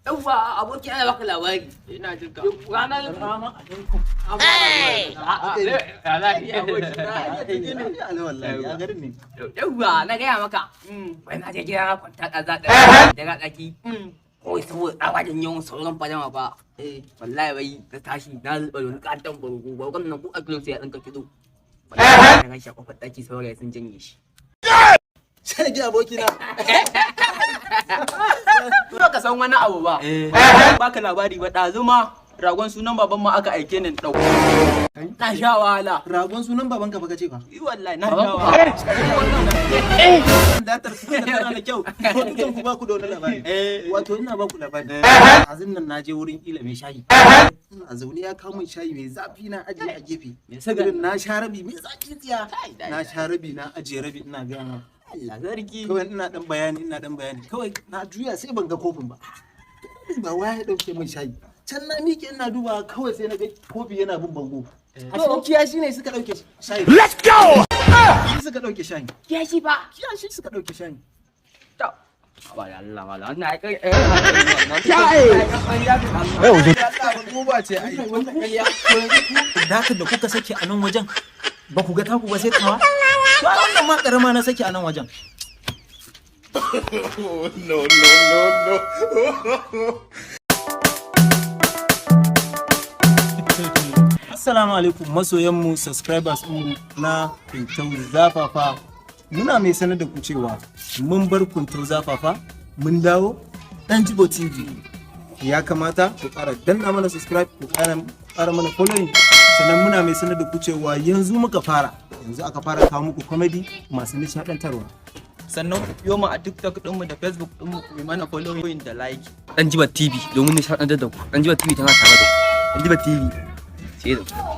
Yawwa aboki ana baka labari. Ina jin ka. Ranar Salamu alaikum. Yawwa na gaya maka. Wai na je gida na kwanta kaza da daga daki. Kawai saboda tsabagen yawan sauran fadama ba. Wallahi bai ta tashi na zuba wani katon bargo. Bargon nan ko a kilo sai ya ɗinka kido. Wallahi na gaishe kofar ɗaki saurayi sun janye shi. Sai ji abokina. Ba ka san wani abu ba. Baka labari ba ɗazu ma ragon sunan baban ma aka aike ni ɗauko. Na sha wahala. Ragon sunan babanka baka ce ba? Yi wallahi na sha wahala. Datar kuma tana da kyau. Ko dukan ku ba ku da wani labari. Wato ina ba ku labari. Azin nan naje wurin ila mai shayi. Ina zaune ya kawo min shayi mai zafi na ajiye a gefe. Irin na sha rabi mai zafi tsiya. Na sha rabi na ajiye rabi ina ga ma. Allah sarki. Kawai ina dan bayani. Kawai na juya sai ban ga kofin ba. Ba waya ya dauke min shayi. Can na miƙe ina duba kawai sai na ga kofi yana bin bango. A kiyashi ne suka dauke shayi. Let's go! Suka dauke shayi. Kiyashi fa. Kiyashi suka dauke shayi. Wala Allah wala. Na kai Goba ce ai. Datar da kuka sake a nan wajen ba ku ga taku ba sai tawa? To wannan ma karama na sake a nan wajen. No. Assalamu alaikum masoyanmu subscribers mu na Kuntau Zafafa. Muna mai sanar da ku cewa mun bar Kuntau Zafafa mun dawo Danjibo TV. Ya kamata ku ƙara danna mana subscribe ku ƙara mana following. Sannan muna mai sanar da ku cewa yanzu aka fara kawo muku comedy masu nishaɗantarwa. Sannan ku biyo mu a TikTok ɗinmu da Facebook ɗinmu ku yi mana following da like. Danjibo TV domin nishaɗantar da ku. Danjibo TV tana tare da ku. Danjibo TV. Sai da ku.